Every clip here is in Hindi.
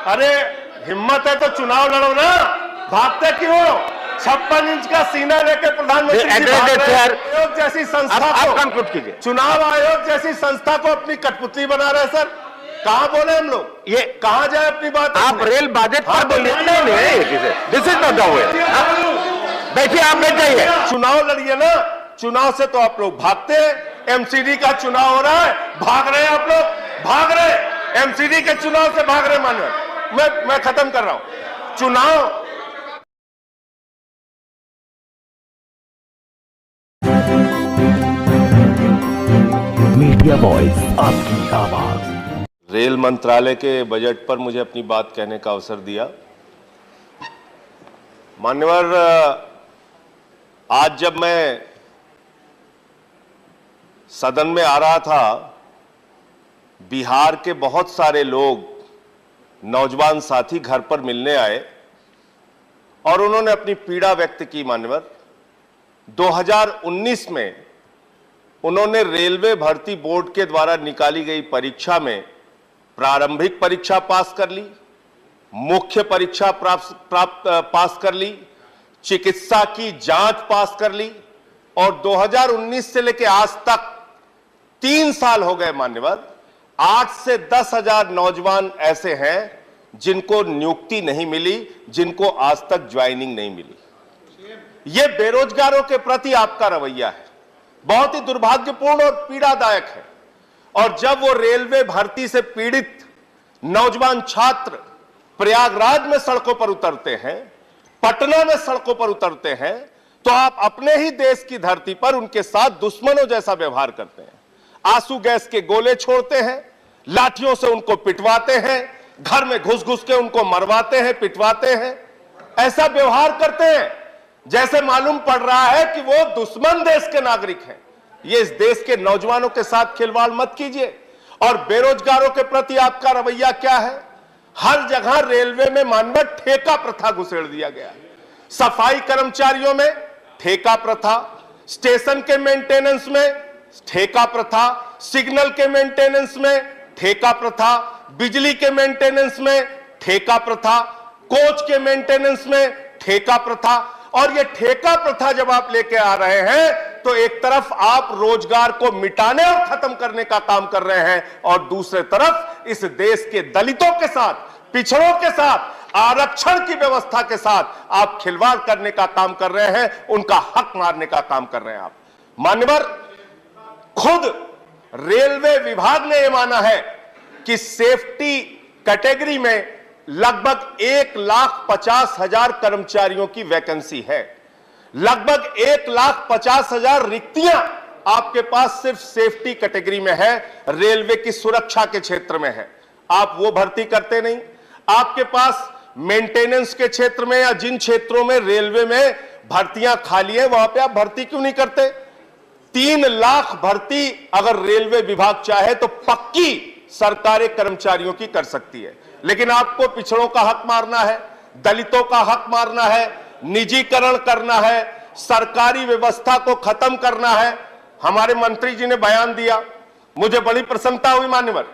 अरे हिम्मत है तो चुनाव लड़ो ना, भागते क्यों? 56 इंच का सीना लेके प्रधानमंत्री आयोग जैसी संस्था को, चुनाव आयोग जैसी संस्था को अपनी कठपुतली बना रहे सर। कहां बोले हम लोग, ये कहां जाए अपनी बात? आप रेल बजट पर बोलिए। This is not the way. बैठिए, आप बैठ जाइए। चुनाव लड़िए ना, चुनाव से तो आप लोग भागते हैं। एमसीडी का चुनाव हो रहा है, भाग रहे हैं आप लोग, भाग रहे। एमसीडी के चुनाव से भाग रहे मानव। मैं खत्म कर रहा हूं। चुनाव मीडिया वॉइस, आपकी आवाज। रेल मंत्रालय के बजट पर मुझे अपनी बात कहने का अवसर दिया। मान्यवर, आज जब मैं सदन में आ रहा था, बिहार के बहुत सारे लोग, नौजवान साथी घर पर मिलने आए और उन्होंने अपनी पीड़ा व्यक्त की। मान्यवर, 2019 में उन्होंने रेलवे भर्ती बोर्ड के द्वारा निकाली गई परीक्षा में प्रारंभिक परीक्षा पास कर ली, मुख्य परीक्षा पास कर ली, चिकित्सा की जांच पास कर ली और 2019 से लेकर आज तक 3 साल हो गए। मान्यवर, 8 से 10 हजार नौजवान ऐसे हैं जिनको नियुक्ति नहीं मिली, जिनको आज तक ज्वाइनिंग नहीं मिली। यह बेरोजगारों के प्रति आपका रवैया है, बहुत ही दुर्भाग्यपूर्ण और पीड़ादायक है। और जब वो रेलवे भर्ती से पीड़ित नौजवान छात्र प्रयागराज में सड़कों पर उतरते हैं, पटना में सड़कों पर उतरते हैं, तो आप अपने ही देश की धरती पर उनके साथ दुश्मनों जैसा व्यवहार करते हैं। आंसू गैस के गोले छोड़ते हैं, लाठियों से उनको पिटवाते हैं, घर में घुस घुस के उनको मरवाते हैं, पिटवाते हैं। ऐसा व्यवहार करते हैं जैसे मालूम पड़ रहा है कि वो दुश्मन देश के नागरिक हैं। ये इस देश के नौजवानों के साथ खिलवाड़ मत कीजिए। और बेरोजगारों के प्रति आपका रवैया क्या है? हर जगह रेलवे में मानव ठेका प्रथा घुसेड़ दिया गया। सफाई कर्मचारियों में ठेका प्रथा, स्टेशन के मेंटेनेंस में ठेका प्रथा, सिग्नल के मेंटेनेंस में ठेका प्रथा, बिजली के मेंटेनेंस में ठेका प्रथा, कोच के मेंटेनेंस में ठेका प्रथा। और ये ठेका प्रथा जब आप लेके आ रहे हैं तो एक तरफ आप रोजगार को मिटाने और खत्म करने का काम कर रहे हैं और दूसरे तरफ इस देश के दलितों के साथ, पिछड़ों के साथ, आरक्षण की व्यवस्था के साथ आप खिलवाड़ करने का काम कर रहे हैं, उनका हक मारने का काम कर रहे हैं आप। मान्यवर, खुद रेलवे विभाग ने यह माना है कि सेफ्टी कैटेगरी में लगभग 1,50,000 कर्मचारियों की वैकेंसी है। लगभग 1,50,000 रिक्तियां आपके पास सिर्फ सेफ्टी कैटेगरी में है, रेलवे की सुरक्षा के क्षेत्र में है। आप वो भर्ती करते नहीं। आपके पास मेंटेनेंस के क्षेत्र में या जिन क्षेत्रों में रेलवे में भर्तियां खाली है, वहां पे आप भर्ती क्यों नहीं करते? 3 लाख भर्ती अगर रेलवे विभाग चाहे तो पक्की सरकारी कर्मचारियों की कर सकती है। लेकिन आपको पिछड़ों का हक मारना है, दलितों का हक मारना है, निजीकरण करना है, सरकारी व्यवस्था को खत्म करना है। हमारे मंत्री जी ने बयान दिया, मुझे बड़ी प्रसन्नता हुई। मान्यवर,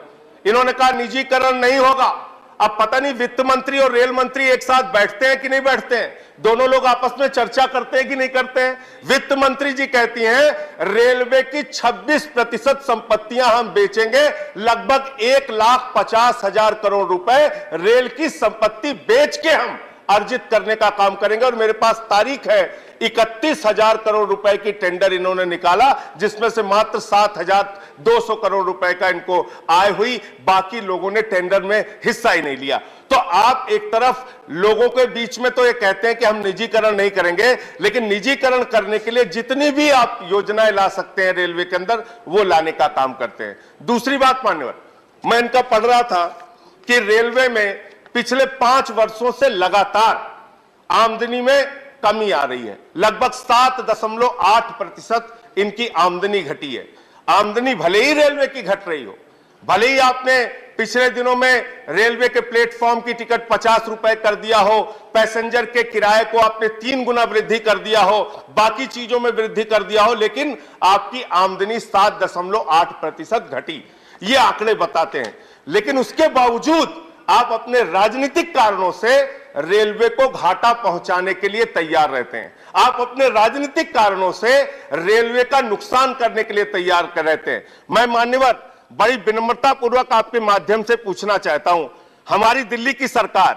इन्होंने कहा निजीकरण नहीं होगा। अब पता नहीं वित्त मंत्री और रेल मंत्री एक साथ बैठते हैं कि नहीं बैठते हैं, दोनों लोग आपस में चर्चा करते हैं कि नहीं करते हैं। वित्त मंत्री जी कहती हैं रेलवे की 26% संपत्तियां हम बेचेंगे, लगभग 1,50,000 करोड़ रुपए रेल की संपत्ति बेच के हम अर्जित करने का काम करेंगे। और मेरे पास तारीख है, 31,000 करोड़ रुपए की टेंडर इन्होंने निकाला, जिसमें से मात्र 7,200 करोड़ रुपए का इनको आय हुई, बाकी लोगों ने टेंडर में हिस्सा ही नहीं लिया। तो आप एक तरफ लोगों के बीच में तो ये कहते हैं कि हम निजीकरण नहीं करेंगे, लेकिन निजीकरण करने के लिए जितनी भी आप योजनाएं ला सकते हैं रेलवे के अंदर, वो लाने का काम करते हैं। दूसरी बात मान्यवर, मैं इनका पढ़ रहा था कि रेलवे में पिछले 5 वर्षों से लगातार आमदनी में कमी आ रही है। लगभग 7.8% इनकी आमदनी घटी है। आमदनी भले ही रेलवे की घट रही हो, भले ही आपने पिछले दिनों में रेलवे के प्लेटफॉर्म की टिकट 50 रुपए कर दिया हो, पैसेंजर के किराए को आपने 3 गुना वृद्धि कर दिया हो, बाकी चीजों में वृद्धि कर दिया हो, लेकिन आपकी आमदनी 7.8% घटी। ये आंकड़े बताते हैं। लेकिन उसके बावजूद आप अपने राजनीतिक कारणों से रेलवे को घाटा पहुंचाने के लिए तैयार रहते हैं। आप अपने राजनीतिक कारणों से रेलवे का नुकसान करने के लिए तैयार रहते हैं। मैं मान्यवर बड़ी विनम्रता पूर्वक आपके माध्यम से पूछना चाहता हूं, हमारी दिल्ली की सरकार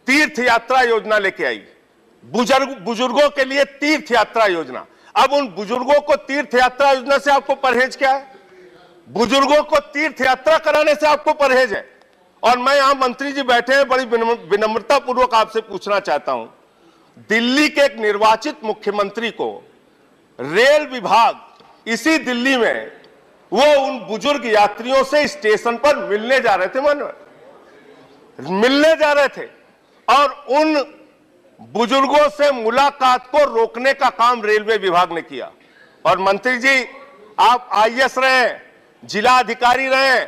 तीर्थ यात्रा योजना लेके आई, बुजुर्गों के लिए तीर्थ यात्रा योजना। अब उन बुजुर्गों को तीर्थ यात्रा योजना से आपको परहेज क्या है? बुजुर्गों को तीर्थ यात्रा कराने से आपको परहेज है। और मैं यहां मंत्री जी बैठे हैं, बड़ी विनम्रता पूर्वक आपसे पूछना चाहता हूं, दिल्ली के एक निर्वाचित मुख्यमंत्री को रेल विभाग इसी दिल्ली में वो उन बुजुर्ग यात्रियों से स्टेशन पर मिलने जा रहे थे, मिलने जा रहे थे, और उन बुजुर्गों से मुलाकात को रोकने का काम रेलवे विभाग ने किया। और मंत्री जी, आप आईएएस रहे, जिला अधिकारी रहे,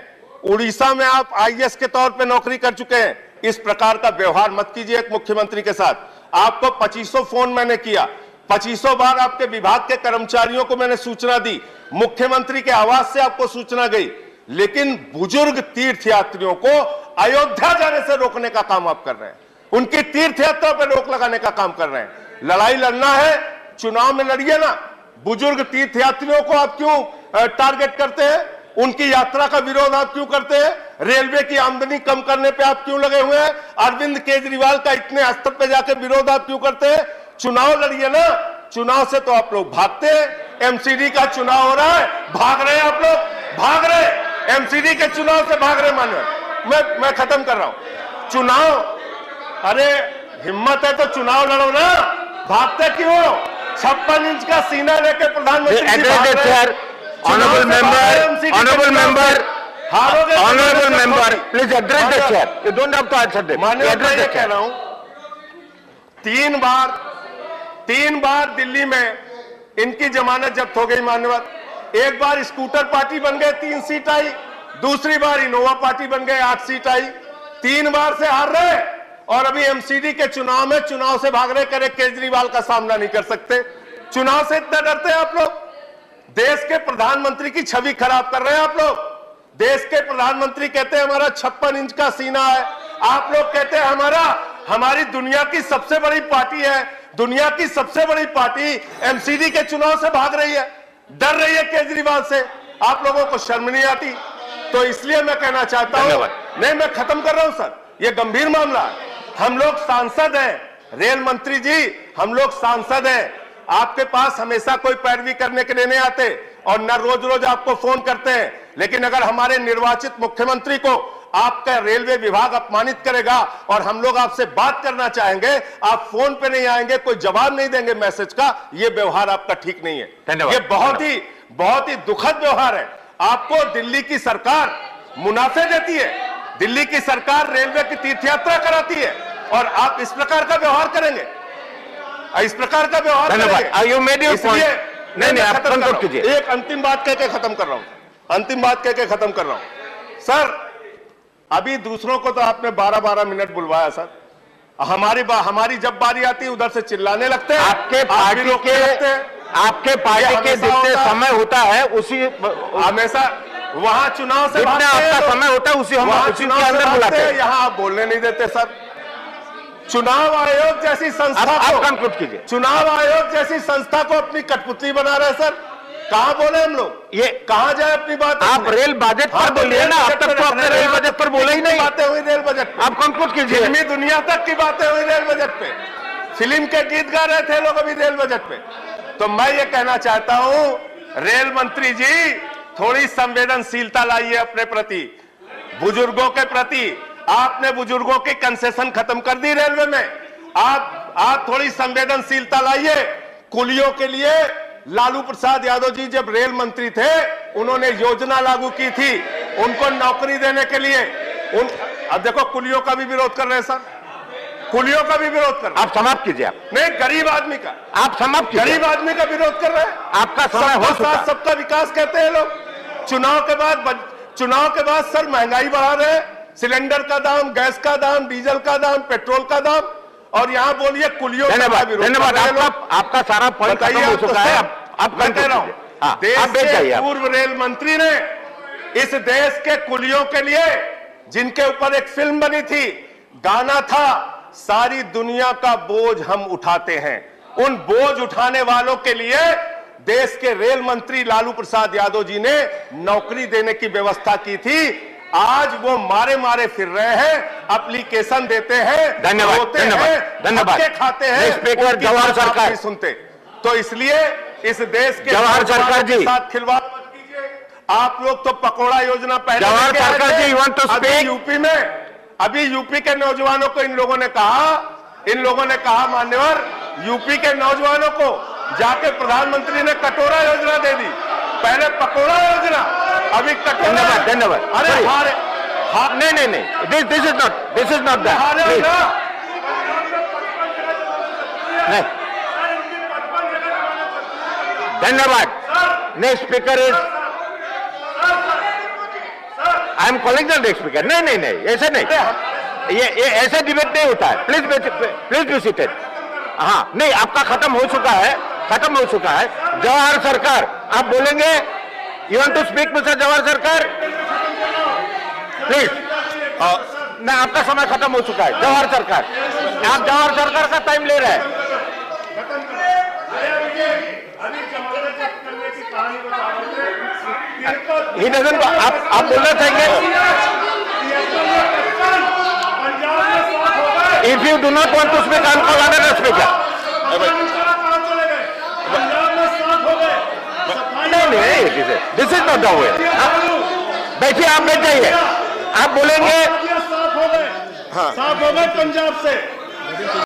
उड़ीसा में आप आईएएस के तौर पे नौकरी कर चुके हैं। इस प्रकार का व्यवहार मत कीजिए एक मुख्यमंत्री के साथ। आपको 2500 फोन मैंने किया, 2500 बार आपके विभाग के कर्मचारियों को मैंने सूचना दी, मुख्यमंत्री के आवास से आपको सूचना गई, लेकिन बुजुर्ग तीर्थ यात्रियों को अयोध्या जाने से रोकने का काम आप कर रहे हैं, उनकी तीर्थ यात्रा पर रोक लगाने का काम कर रहे हैं। लड़ाई लड़ना है, चुनाव में लड़िए ना। बुजुर्ग तीर्थ यात्रियों को आप क्यों टारगेट करते हैं? उनकी यात्रा का विरोध आप क्यों करते हैं? रेलवे की आमदनी कम करने पे आप क्यों लगे हुए हैं? अरविंद केजरीवाल का इतने स्तर पे जाके विरोध आप क्यों करते हैं? चुनाव लड़िए ना। चुनाव से तो आप लोग भागते हैं। एमसीडी का चुनाव हो रहा है, भाग रहे हैं आप लोग, भाग रहे। एमसीडी के चुनाव से भाग रहे मान्य। मैं खत्म कर रहा हूं। चुनाव, अरे हिम्मत है तो चुनाव लड़ो ना, भागते क्यों? 56 इंच का सीना लेके प्रधानमंत्री जी भाग रहे हैं। Honorable member, please address the chair. You don't have to answer them. माननीय मैं ये कह रहा हूं, तीन बार दिल्ली में इनकी जमानत जब्त हो गई मान्यवर। एक बार स्कूटर पार्टी बन गए, 3 सीट आई, दूसरी बार इनोवा पार्टी बन गए, 8 सीट आई। 3 बार से हार रहे, और अभी एमसीडी के चुनाव में चुनाव से भाग रहे। करे केजरीवाल का सामना नहीं कर सकते, चुनाव से इतना डरते हैं आप लोग। देश के प्रधानमंत्री की छवि खराब कर रहे हैं आप लोग। देश के प्रधानमंत्री कहते हैं हमारा 56 इंच का सीना है, आप लोग कहते हैं हमारी दुनिया की सबसे बड़ी पार्टी है। दुनिया की सबसे बड़ी पार्टी एमसीडी के चुनाव से भाग रही है, डर रही है केजरीवाल से। आप लोगों को शर्म नहीं आती? तो इसलिए मैं कहना चाहता हूं, नहीं मैं खत्म कर रहा हूं सर, यह गंभीर मामला है। हम लोग सांसद हैं, रेल मंत्री जी, हम लोग सांसद हैं। आपके पास हमेशा कोई पैरवी करने के लिए नहीं आते, और न रोज रोज आपको फोन करते हैं। लेकिन अगर हमारे निर्वाचित मुख्यमंत्री को आपका रेलवे विभाग अपमानित करेगा और हम लोग आपसे बात करना चाहेंगे, आप फोन पे नहीं आएंगे, कोई जवाब नहीं देंगे मैसेज का, यह व्यवहार आपका ठीक नहीं है। ये बहुत ही दुखद व्यवहार है। आपको दिल्ली की सरकार मुनाफे देती है, दिल्ली की सरकार रेलवे की तीर्थयात्रा कराती है, और आप इस प्रकार का व्यवहार करेंगे, इस प्रकार का व्यवहार करेंगे। नहीं, आप खत्म कीजिए। एक अंतिम बात कह के खत्म कर रहा हूं, सर अभी दूसरों को तो आपने 12-12 मिनट बुलवाया सर, हमारी जब बारी आती है उधर से चिल्लाने लगते हैं। आपके पार्टी के जितने समय होता है उसी हमेशा वहां चुनाव से आपका समय होता है उसी के अंदर बुलाते हैं। यहाँ आप बोलने नहीं देते सर। चुनाव आयोग जैसी संस्था को कंक्लूड कीजिए। चुनाव आयोग जैसी संस्था को अपनी कठपुतली बना रहे हैं सर। कहां बोले हम लोग, ये कहां जाए अपनी बात? आप रेल बजट पर बोलिए ना, अब तक तो आपने रेल बजट पर बोला ही नहीं। बातें हुई रेल बजट, आप कंक्लूड कीजिए। फिल्मी दुनिया तक की बातें हुई रेल बजट पे, फिल्म के गीत गा रहे थे लोग अभी रेल बजट पे। तो मैं ये कहना चाहता हूं, रेल मंत्री जी थोड़ी संवेदनशीलता लाइए अपने प्रति, बुजुर्गों के प्रति। आपने बुजुर्गों की कंसेशन खत्म कर दी रेलवे में, आप थोड़ी संवेदनशीलता लाइए। कुलियों के लिए लालू प्रसाद यादव जी जब रेल मंत्री थे, उन्होंने योजना लागू की थी उनको नौकरी देने के लिए। अब देखो कुलियों का भी विरोध कर रहे हैं सर, कुलियों का भी विरोद कर रहे हैं। आप समाप्त कीजिए। नहीं, गरीब आदमी का आप समाप्त कीजिए। गरीब आदमी का विरोध कर रहे हैं। आपका समय हो चुका है। सबका विकास कहते हैं लोग। चुनाव के बाद सर महंगाई बढ़ा रहे हैं, सिलेंडर का दाम, गैस का दाम, डीजल का दाम, पेट्रोल का दाम, और यहाँ बोलिए कुलियों का विरोध। धन्यवाद, आपका सारा पॉइंट खत्म हो चुका है। अब मैं कह रहा हूँ, देश के पूर्व रेल मंत्री ने इस देश के कुलियों के लिए जिनके ऊपर एक फिल्म बनी थी, गाना था सारी दुनिया का बोझ हम उठाते हैं। उन बोझ उठाने वालों के लिए देश के रेल मंत्री लालू प्रसाद यादव जी ने नौकरी देने की व्यवस्था की थी। आज वो मारे मारे फिर रहे हैं, एप्लीकेशन देते हैं, धन्यवाद, रोते धन्यवाद, हैं, धन्यवाद। धक्के खाते हैं, स्पीकर उनकी जवाहर बात आप सरकार नहीं सुनते। तो इसलिए इस देश के जवाहर सरकार के जी साथ खिलवाड़ मत कीजिए। आप लोग तो पकौड़ा योजना पहले जवाहर लेके आए सरकार थे। जी, you want to अभी speak? यूपी के नौजवानों को इन लोगों ने कहा मान्यवर, यूपी के नौजवानों को जाके प्रधानमंत्री ने कटोरा योजना दे दी। पहले पकौड़ा योजना, अभी कटोरा। धन्यवाद। अरे नहीं, दिस इज नॉट दैट। हारे हो ना। नहीं, धन्यवाद। Next speaker is, I am calling the next speaker. नहीं, ऐसे नहीं, ये ऐसे डिबेट नहीं होता है। Please be seated. हाँ, नहीं, आपका खत्म हो चुका है। जवाहर सरकार, आप बोलेंगे? You want to speak mister Jawahar Sarkar? Please. नहीं, आपका समय खत्म हो चुका है। जवाहर सरकार, आप जवाहर सरकार का टाइम ले रहे हैं। He doesn't, आप बोलना चाहेंगे? If you do not want to speak, I'll call another speaker. नहीं, this is not the way. बैठिए, आप बैठ जाइए। आप बोलेंगे? साफ हो गए पंजाब से।